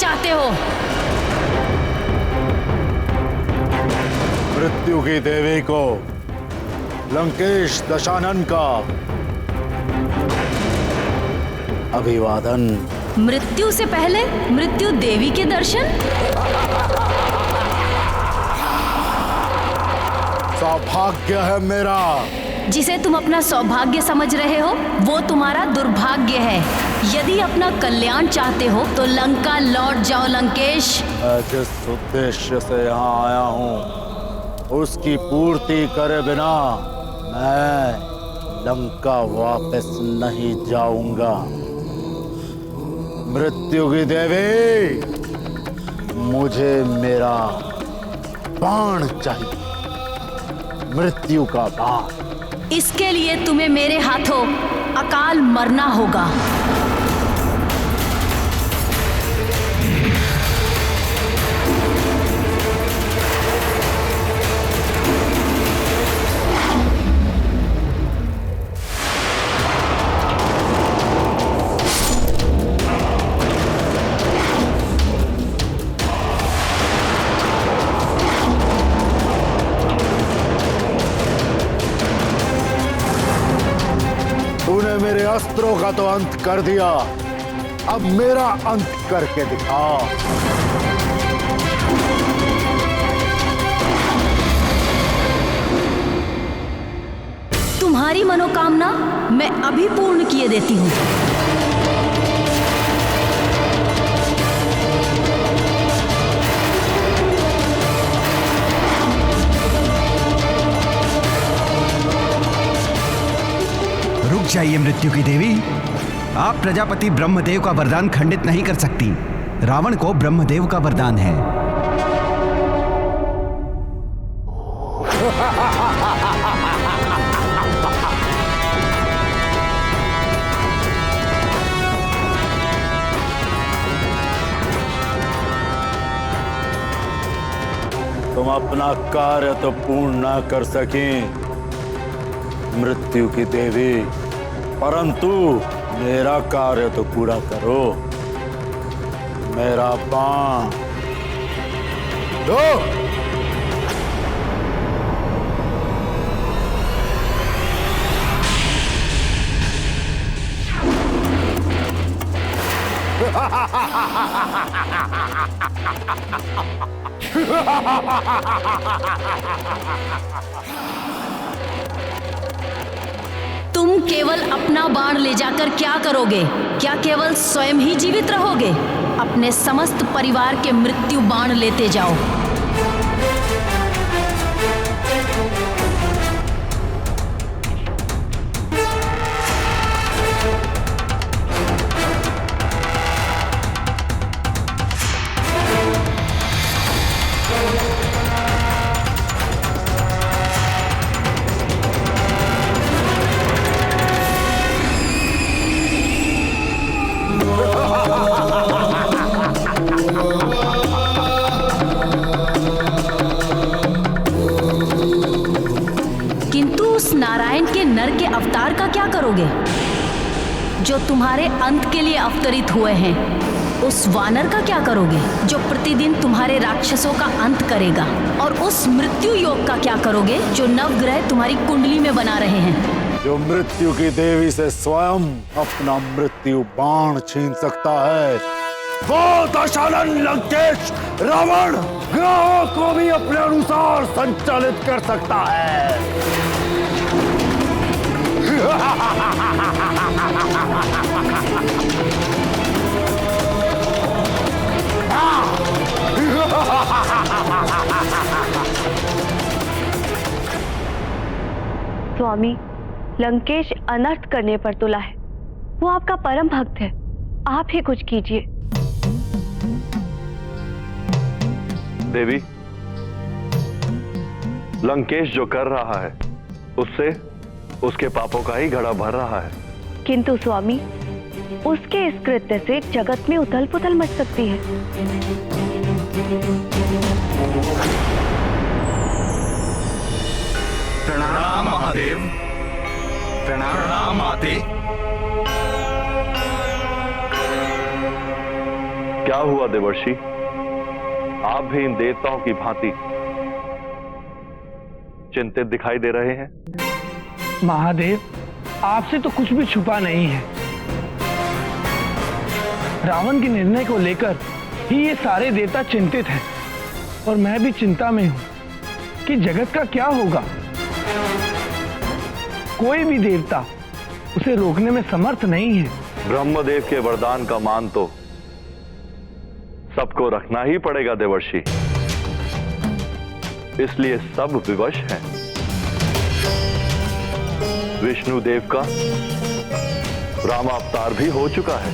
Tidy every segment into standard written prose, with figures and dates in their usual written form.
चाहते हो? मृत्यु की देवी को, लंकेश दशानन का अभिवादन। मृत्यु से पहले मृत्यु देवी के दर्शन? सौभाग्य है मेरा। जिसे तुम अपना सौभाग्य समझ रहे हो वो तुम्हारा दुर्भाग्य है। यदि अपना कल्याण चाहते हो तो लंका लौट जाओ लंकेश। जिस उद्देश्य से यहाँ आया हूँ उसकी पूर्ति करे बिना मैं लंका वापस नहीं जाऊंगा। मृत्यु की देवी, मुझे मेरा बाण चाहिए, मृत्यु का बाण। इसके लिए तुम्हें मेरे हाथों अकाल मरना होगा। तूने मेरे अस्त्रों का तो अंत कर दिया, अब मेरा अंत करके दिखा। तुम्हारी मनोकामना मैं अभी पूर्ण किए देती हूँ। रुक जाइए मृत्यु की देवी, आप प्रजापति ब्रह्मदेव का वरदान खंडित नहीं कर सकती। रावण को ब्रह्मदेव का वरदान है। तुम अपना कार्य तो पूर्ण ना कर सकी मृत्यु की देवी, परंतु मेरा कार्य तो पूरा करो। मेरा बाण दो। तुम केवल अपना बाण ले जाकर क्या करोगे? क्या केवल स्वयं ही जीवित रहोगे? अपने समस्त परिवार के मृत्यु बाण लेते जाओ। किंतु उस नारायण के नर के अवतार का क्या करोगे जो तुम्हारे अंत के लिए अवतरित हुए हैं? उस वानर का क्या करोगे जो प्रतिदिन तुम्हारे राक्षसों का अंत करेगा? और उस मृत्यु योग का क्या करोगे जो नवग्रह तुम्हारी कुंडली में बना रहे हैं? जो मृत्यु की देवी से स्वयं अपना मृत्यु बाण छीन सकता है वो दशानन लंकेश रावण ग्रहों को भी अपने अनुसार संचालित कर सकता है। स्वामी, लंकेश अनर्थ करने पर तुला है। वो आपका परम भक्त है, आप ही कुछ कीजिए। देवी, लंकेश जो कर रहा है उससे उसके पापों का ही घड़ा भर रहा है। किंतु स्वामी, उसके इस कृत्य से जगत में उथल पुथल मच सकती है। प्रणाम महादेव। प्रणाम माते। क्या हुआ देवर्षि? आप भी इन देवताओं की भांति चिंतित दिखाई दे रहे हैं। महादेव, आपसे तो कुछ भी छुपा नहीं है। रावण के निर्णय को लेकर ही ये सारे देवता चिंतित हैं और मैं भी चिंता में हूं कि जगत का क्या होगा। कोई भी देवता उसे रोकने में समर्थ नहीं है। ब्रह्मदेव के वरदान का मान तो सबको रखना ही पड़ेगा देवर्षि, इसलिए सब विवश हैं। विष्णु देव का रामावतार भी हो चुका है,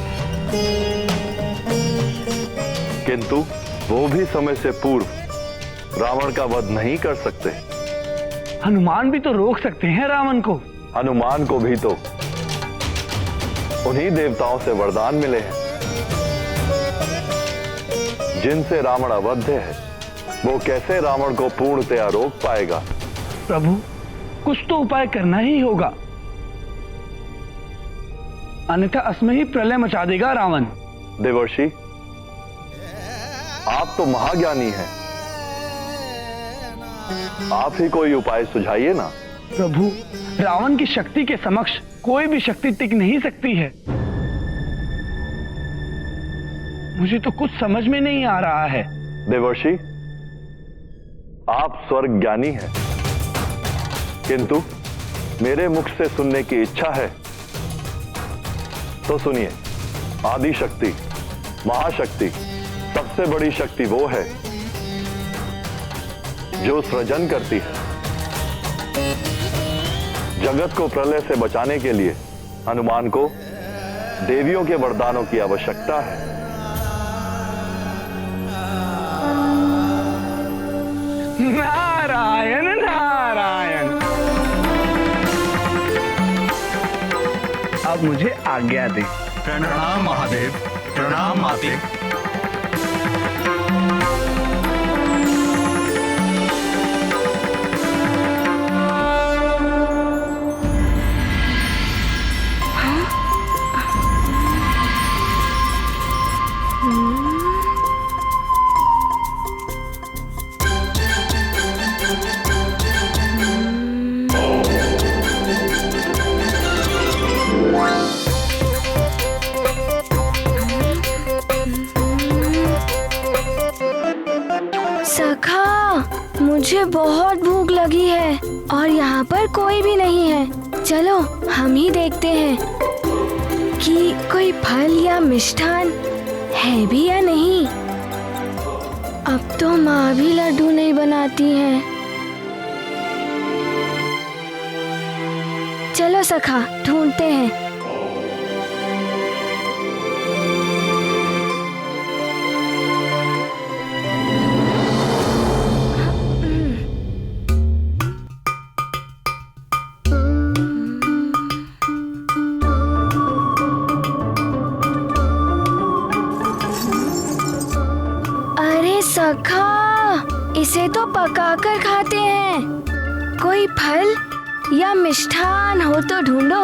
किंतु वो भी समय से पूर्व रावण का वध नहीं कर सकते। हनुमान भी तो रोक सकते हैं रावण को। हनुमान को भी तो उन्हीं देवताओं से वरदान मिले हैं जिनसे रावण अवध्य है। वो कैसे रावण को पूर्णतया रोक पाएगा? प्रभु, कुछ तो उपाय करना ही होगा, अन्यथा असमय ही प्रलय मचा देगा रावण। देवर्षि, आप तो महाज्ञानी हैं, आप ही कोई उपाय सुझाइए ना। प्रभु, रावण की शक्ति के समक्ष कोई भी शक्ति टिक नहीं सकती है। मुझे तो कुछ समझ में नहीं आ रहा है। देवर्षि, आप स्वर्ग ज्ञानी हैं, किंतु मेरे मुख से सुनने की इच्छा है तो सुनिए। आदि शक्ति, महाशक्ति, सबसे बड़ी शक्ति वो है जो सृजन करती है। जगत को प्रलय से बचाने के लिए हनुमान को देवियों के वरदानों की आवश्यकता है। नारायण नारायण। अब मुझे आज्ञा दे। प्रणाम महादेव, प्रणाम माते। सखा, मुझे बहुत भूख लगी है और यहाँ पर कोई भी नहीं है। चलो हम ही देखते हैं कि कोई फल या मिष्ठान है भी या नहीं। अब तो माँ भी लड्डू नहीं बनाती हैं। चलो सखा, ढूंढते हैं। सखा, इसे तो पकाकर खाते हैं। कोई फल या मिष्ठान हो तो ढूंढो।